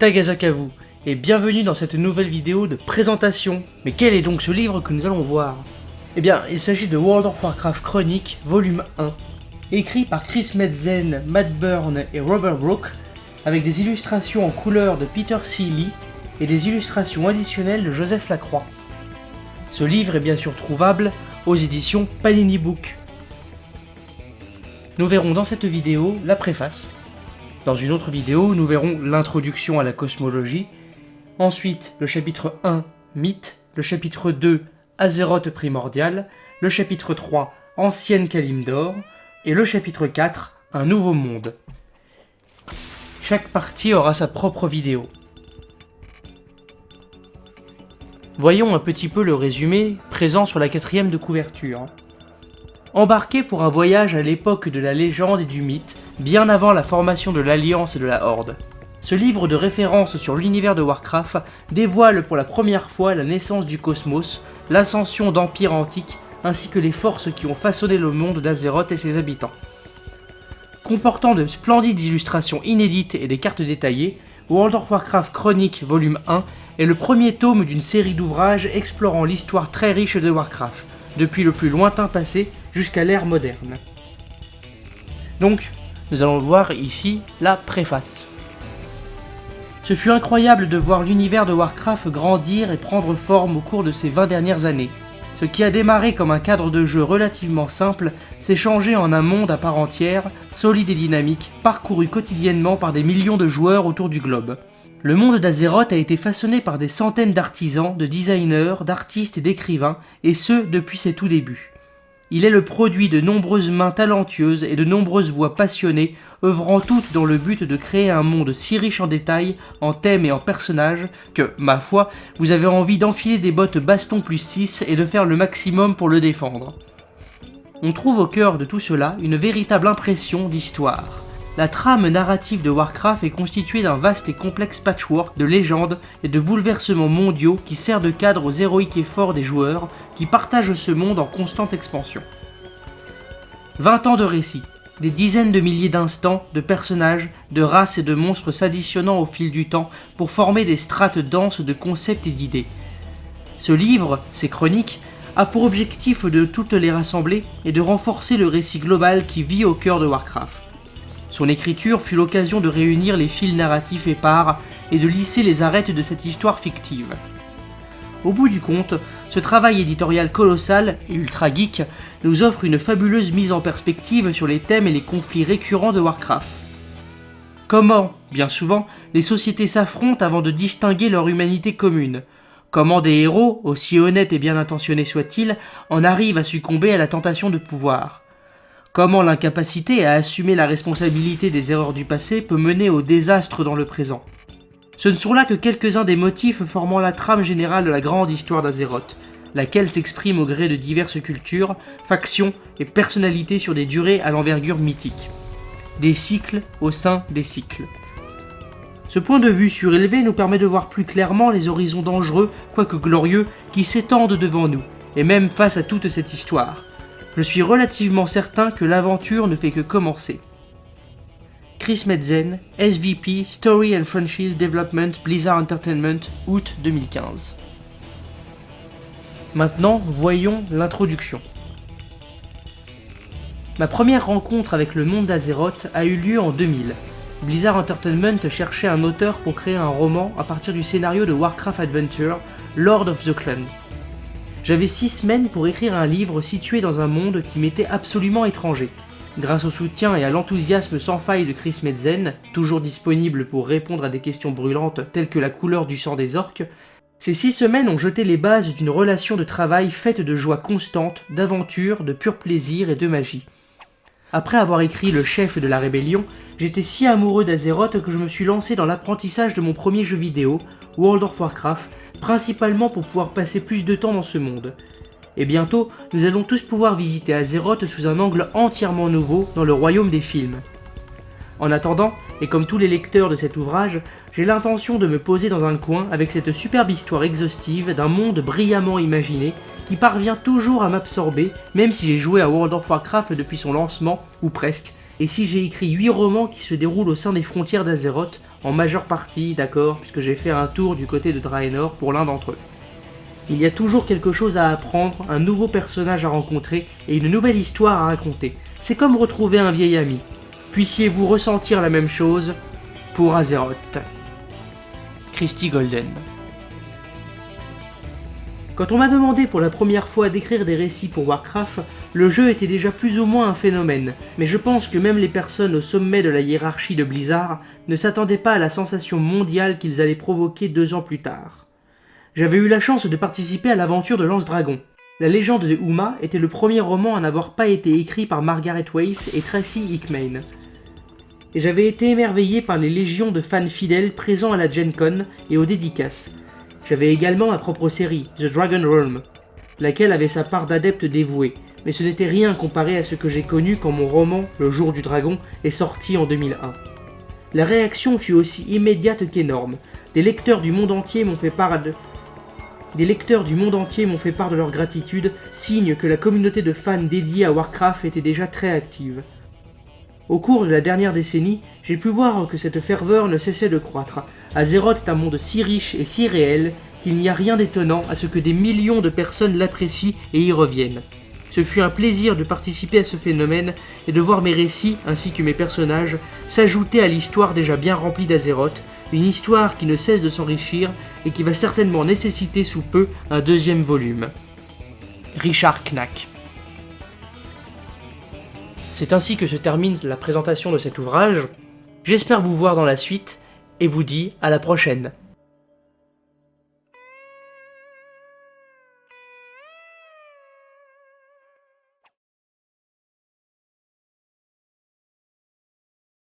Tagazak à vous, et bienvenue dans cette nouvelle vidéo de présentation. Mais quel est donc ce livre que nous allons voir? Eh bien, il s'agit de World of Warcraft Chroniques, volume 1, écrit par Chris Metzen, Matt Byrne et Robert Brook, avec des illustrations en couleur de Peter C. Lee et des illustrations additionnelles de Joseph Lacroix. Ce livre est bien sûr trouvable aux éditions Panini Book. Nous verrons dans cette vidéo la préface. Dans une autre vidéo, nous verrons l'introduction à la cosmologie. Ensuite, le chapitre 1, Mythe, le chapitre 2, Azeroth primordial, le chapitre 3, Ancienne Kalimdor, et le chapitre 4, Un nouveau monde. Chaque partie aura sa propre vidéo. Voyons un petit peu le résumé présent sur la 4e de couverture. Embarqué pour un voyage à l'époque de la légende et du mythe, bien avant la formation de l'Alliance et de la Horde. Ce livre de référence sur l'univers de Warcraft dévoile pour la première fois la naissance du cosmos, l'ascension d'empires antiques, ainsi que les forces qui ont façonné le monde d'Azeroth et ses habitants. Comportant de splendides illustrations inédites et des cartes détaillées, World of Warcraft Chroniques volume 1 est le premier tome d'une série d'ouvrages explorant l'histoire très riche de Warcraft, depuis le plus lointain passé jusqu'à l'ère moderne. Donc, nous allons voir ici la préface. Ce fut incroyable de voir l'univers de Warcraft grandir et prendre forme au cours de ces 20 dernières années. Ce qui a démarré comme un cadre de jeu relativement simple s'est changé en un monde à part entière, solide et dynamique, parcouru quotidiennement par des millions de joueurs autour du globe. Le monde d'Azeroth a été façonné par des centaines d'artisans, de designers, d'artistes et d'écrivains, et ce depuis ses tout débuts. Il est le produit de nombreuses mains talentueuses et de nombreuses voix passionnées, œuvrant toutes dans le but de créer un monde si riche en détails, en thèmes et en personnages que, ma foi, vous avez envie d'enfiler des bottes baston plus 6 et de faire le maximum pour le défendre. On trouve au cœur de tout cela une véritable impression d'histoire. La trame narrative de Warcraft est constituée d'un vaste et complexe patchwork de légendes et de bouleversements mondiaux qui sert de cadre aux héroïques efforts des joueurs qui partagent ce monde en constante expansion. 20 ans de récits, des dizaines de milliers d'instants, de personnages, de races et de monstres s'additionnant au fil du temps pour former des strates denses de concepts et d'idées. Ce livre, ces chroniques, a pour objectif de toutes les rassembler et de renforcer le récit global qui vit au cœur de Warcraft. Son écriture fut l'occasion de réunir les fils narratifs épars et de lisser les arêtes de cette histoire fictive. Au bout du compte, ce travail éditorial colossal et ultra geek nous offre une fabuleuse mise en perspective sur les thèmes et les conflits récurrents de Warcraft. Comment, bien souvent, les sociétés s'affrontent avant de distinguer leur humanité commune. Comment des héros, aussi honnêtes et bien intentionnés soient-ils, en arrivent à succomber à la tentation de pouvoir. Comment l'incapacité à assumer la responsabilité des erreurs du passé peut mener au désastre dans le présent. Ce ne sont là que quelques-uns des motifs formant la trame générale de la grande histoire d'Azeroth, laquelle s'exprime au gré de diverses cultures, factions et personnalités sur des durées à l'envergure mythique. Des cycles au sein des cycles. Ce point de vue surélevé nous permet de voir plus clairement les horizons dangereux, quoique glorieux, qui s'étendent devant nous, et même face à toute cette histoire. Je suis relativement certain que l'aventure ne fait que commencer. Chris Metzen, SVP, Story and Franchise Development, Blizzard Entertainment, août 2015. Maintenant, voyons l'introduction. Ma première rencontre avec le monde d'Azeroth a eu lieu en 2000. Blizzard Entertainment cherchait un auteur pour créer un roman à partir du scénario de Warcraft Adventure, Lord of the Clan. J'avais 6 semaines pour écrire un livre situé dans un monde qui m'était absolument étranger. Grâce au soutien et à l'enthousiasme sans faille de Chris Metzen, toujours disponible pour répondre à des questions brûlantes telles que la couleur du sang des orques, ces 6 semaines ont jeté les bases d'une relation de travail faite de joie constante, d'aventure, de pur plaisir et de magie. Après avoir écrit Le Chef de la Rébellion, j'étais si amoureux d'Azeroth que je me suis lancé dans l'apprentissage de mon premier jeu vidéo, World of Warcraft, principalement pour pouvoir passer plus de temps dans ce monde. Et bientôt, nous allons tous pouvoir visiter Azeroth sous un angle entièrement nouveau dans le royaume des films. En attendant, et comme tous les lecteurs de cet ouvrage, j'ai l'intention de me poser dans un coin avec cette superbe histoire exhaustive d'un monde brillamment imaginé qui parvient toujours à m'absorber, même si j'ai joué à World of Warcraft depuis son lancement, ou presque, et si j'ai écrit 8 romans qui se déroulent au sein des frontières d'Azeroth, en majeure partie, d'accord, puisque j'ai fait un tour du côté de Draenor pour l'un d'entre eux. Il y a toujours quelque chose à apprendre, un nouveau personnage à rencontrer et une nouvelle histoire à raconter. C'est comme retrouver un vieil ami. Puissiez-vous ressentir la même chose pour Azeroth. Christy Golden. Quand on m'a demandé pour la première fois d'écrire des récits pour Warcraft, le jeu était déjà plus ou moins un phénomène, mais je pense que même les personnes au sommet de la hiérarchie de Blizzard ne s'attendaient pas à la sensation mondiale qu'ils allaient provoquer 2 ans plus tard. J'avais eu la chance de participer à l'aventure de Lance Dragon. La légende de Uma était le premier roman à n'avoir pas été écrit par Margaret Weis et Tracy Hickman. Et j'avais été émerveillé par les légions de fans fidèles présents à la Gen Con et aux dédicaces. J'avais également ma propre série, The Dragon Realm, laquelle avait sa part d'adeptes dévoués, mais ce n'était rien comparé à ce que j'ai connu quand mon roman, Le Jour du Dragon, est sorti en 2001. La réaction fut aussi immédiate qu'énorme. Des lecteurs du monde entier m'ont fait part de leur gratitude, signe que la communauté de fans dédiée à Warcraft était déjà très active. Au cours de la dernière décennie, j'ai pu voir que cette ferveur ne cessait de croître. Azeroth est un monde si riche et si réel qu'il n'y a rien d'étonnant à ce que des millions de personnes l'apprécient et y reviennent. Ce fut un plaisir de participer à ce phénomène et de voir mes récits, ainsi que mes personnages, s'ajouter à l'histoire déjà bien remplie d'Azeroth, une histoire qui ne cesse de s'enrichir et qui va certainement nécessiter sous peu un 2e volume. Richard Knaak. C'est ainsi que se termine la présentation de cet ouvrage. J'espère vous voir dans la suite et vous dis à la prochaine.